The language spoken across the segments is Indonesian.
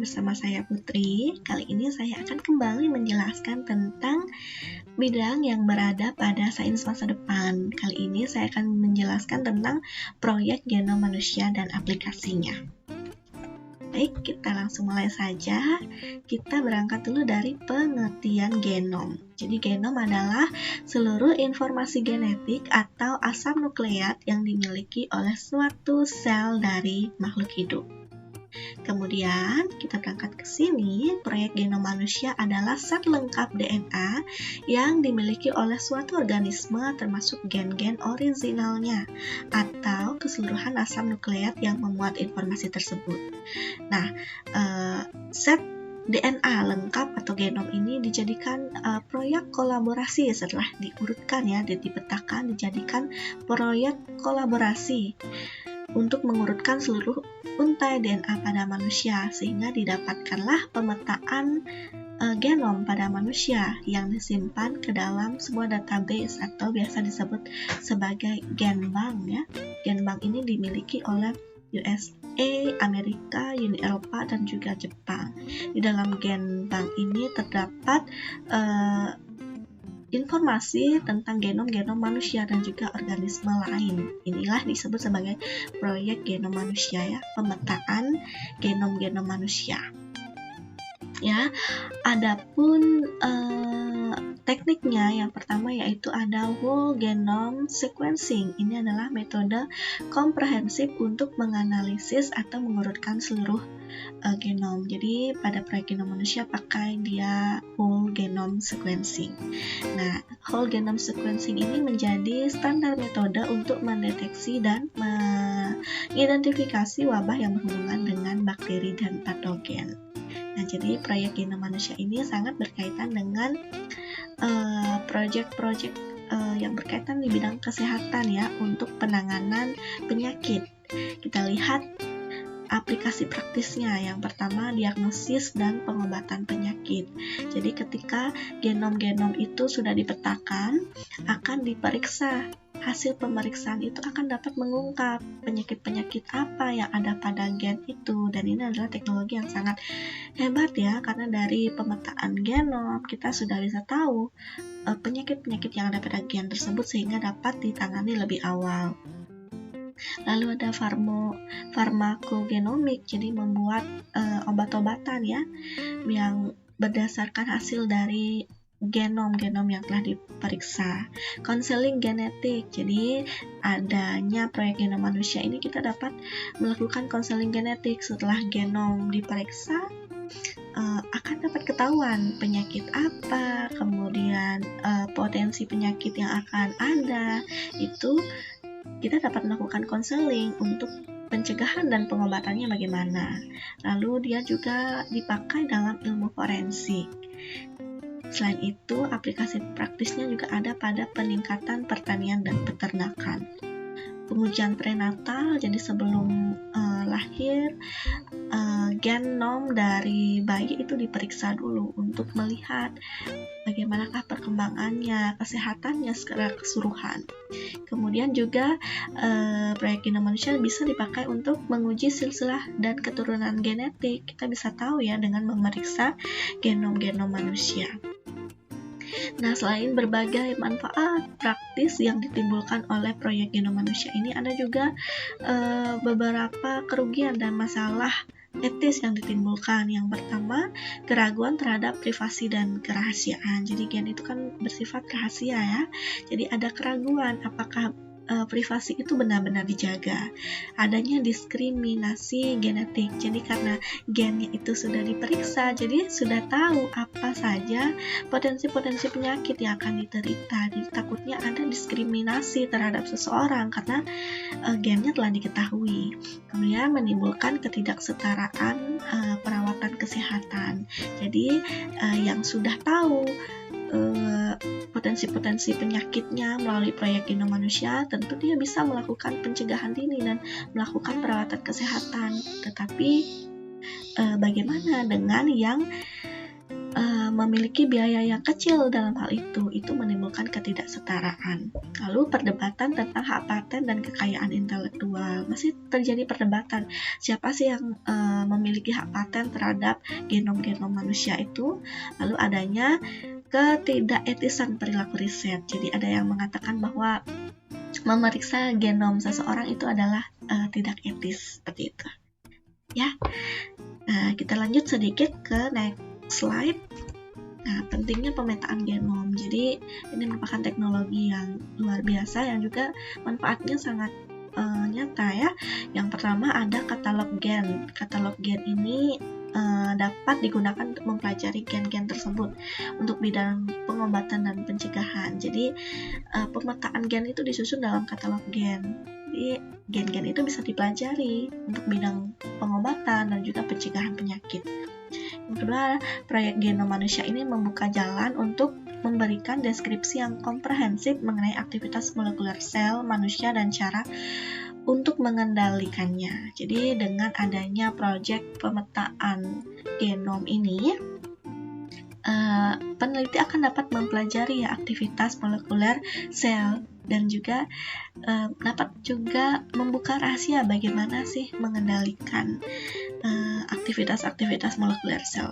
bersama saya Putri. Kali ini saya akan kembali menjelaskan tentang bidang yang berada pada sains masa depan. Kali ini saya akan menjelaskan tentang proyek genom manusia dan aplikasinya. Baik, kita langsung mulai saja. Kita berangkat dulu dari pengertian genom. Jadi genom adalah seluruh informasi genetik atau asam nukleat yang dimiliki oleh suatu sel dari makhluk hidup. Kemudian kita berangkat ke sini, proyek genom manusia adalah set lengkap DNA yang dimiliki oleh suatu organisme termasuk gen-gen orisinalnya atau keseluruhan asam nukleat yang memuat informasi tersebut. Nah, set DNA lengkap atau genom ini dijadikan proyek kolaborasi setelah diurutkan ya, dipetakan, dijadikan proyek kolaborasi untuk mengurutkan seluruh untai DNA pada manusia sehingga didapatkanlah pemetaan genom pada manusia yang disimpan ke dalam sebuah database atau biasa disebut sebagai genbank ya. Genbank ini dimiliki oleh USA, Amerika, Uni Eropa, dan juga Jepang. Di dalam genbank ini terdapat informasi tentang genom-genom manusia dan juga organisme lain. Inilah disebut sebagai proyek genom manusia ya, pemetaan genom-genom manusia. Ya, adapun tekniknya yang pertama yaitu ada whole genome sequencing. Ini adalah metode komprehensif untuk menganalisis atau mengurutkan seluruh genom. Jadi pada proyek genom manusia pakai dia whole genome sequencing. Nah, whole genome sequencing ini menjadi standar metode untuk mendeteksi dan mengidentifikasi wabah yang berhubungan dengan bakteri dan patogen. Nah, jadi proyek genom manusia ini sangat berkaitan dengan proyek-proyek yang berkaitan di bidang kesehatan ya, untuk penanganan penyakit. Kita lihat aplikasi praktisnya. Yang pertama, diagnosis dan pengobatan penyakit. Jadi ketika genom-genom itu sudah dipetakan, akan diperiksa. Hasil pemeriksaan itu akan dapat mengungkap penyakit-penyakit apa yang ada pada gen itu. Dan ini adalah teknologi yang sangat hebat ya, karena dari pemetaan genom kita sudah bisa tahu penyakit-penyakit yang ada pada gen tersebut sehingga dapat ditangani lebih awal. Lalu ada farmakogenomik, jadi membuat obat-obatan ya yang berdasarkan hasil dari genom-genom yang telah diperiksa. Konseling genetik, jadi adanya proyek genom manusia ini kita dapat melakukan konseling genetik setelah genom diperiksa. Akan dapat ketahuan penyakit apa, kemudian potensi penyakit yang akan ada, itu kita dapat melakukan konseling untuk pencegahan dan pengobatannya bagaimana. Lalu dia juga dipakai dalam ilmu forensik. Selain itu, aplikasi praktisnya juga ada pada peningkatan pertanian dan peternakan. Pengujian prenatal, jadi sebelum lahir, genom dari bayi itu diperiksa dulu untuk melihat bagaimanakah perkembangannya, kesehatannya secara keseluruhan. Kemudian juga proyek genom manusia bisa dipakai untuk menguji silsilah dan keturunan genetik. Kita bisa tahu ya dengan memeriksa genom-genom manusia. Nah, selain berbagai manfaat praktis yang ditimbulkan oleh proyek genom manusia ini, ada juga beberapa kerugian dan masalah etis yang ditimbulkan. Yang pertama, keraguan terhadap privasi dan kerahasiaan. Jadi gen itu kan bersifat rahasia ya. Jadi ada keraguan apakah privasi itu benar-benar dijaga. Adanya diskriminasi genetik. Jadi karena gennya itu sudah diperiksa, jadi sudah tahu apa saja potensi-potensi penyakit yang akan diterita. Jadi takutnya ada diskriminasi terhadap seseorang karena gennya telah diketahui. Kemudian menimbulkan ketidaksetaraan perawatan kesehatan. Jadi yang sudah tahu potensi-potensi penyakitnya melalui proyek genom manusia, tentu dia bisa melakukan pencegahan dini dan melakukan perawatan kesehatan. Tetapi bagaimana dengan yang memiliki biaya yang kecil dalam hal itu menimbulkan ketidaksetaraan. Lalu perdebatan tentang hak paten dan kekayaan intelektual, masih terjadi perdebatan siapa sih yang memiliki hak paten terhadap genom-genom manusia itu. Lalu adanya ketidaketisan perilaku riset. Jadi ada yang mengatakan bahwa memeriksa genom seseorang itu adalah tidak etis, seperti itu. Ya, kita lanjut sedikit ke next slide. Nah, pentingnya pemetaan genom. Jadi, ini merupakan teknologi yang luar biasa yang juga manfaatnya sangat nyata ya. Yang pertama ada katalog gen. Katalog gen ini dapat digunakan untuk mempelajari gen-gen tersebut untuk bidang pengobatan dan pencegahan. Jadi, pemetaan gen itu disusun dalam katalog gen. Jadi, gen-gen itu bisa dipelajari untuk bidang pengobatan dan juga pencegahan penyakit. Yang kedua, proyek genom manusia ini membuka jalan untuk memberikan deskripsi yang komprehensif mengenai aktivitas molekuler sel manusia dan cara untuk mengendalikannya. Jadi dengan adanya proyek pemetaan genom ini, peneliti akan dapat mempelajari aktivitas molekuler sel dan juga dapat juga membuka rahasia bagaimana sih mengendalikan aktivitas-aktivitas molekuler sel.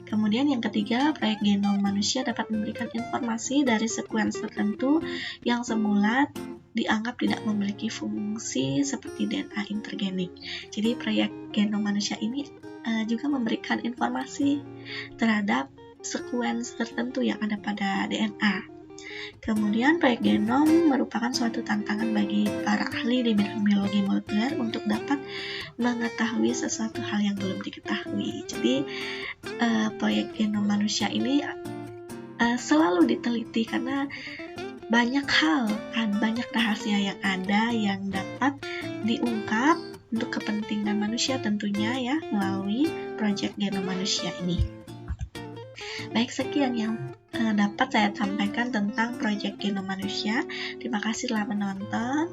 Kemudian yang ketiga, proyek genom manusia dapat memberikan informasi dari sekuens tertentu yang semula dianggap tidak memiliki fungsi seperti DNA intergenik. Jadi proyek genom manusia ini juga memberikan informasi terhadap sekuens tertentu yang ada pada DNA. Kemudian proyek genom merupakan suatu tantangan bagi para ahli di bidang biologi molekuler untuk dapat mengetahui sesuatu hal yang belum diketahui. Jadi proyek genom manusia ini selalu diteliti karena banyak hal, banyak rahasia yang ada yang dapat diungkap untuk kepentingan manusia tentunya ya melalui proyek genom manusia ini. Baik, sekian yang dapat saya sampaikan tentang proyek genom manusia. Terima kasih telah menonton.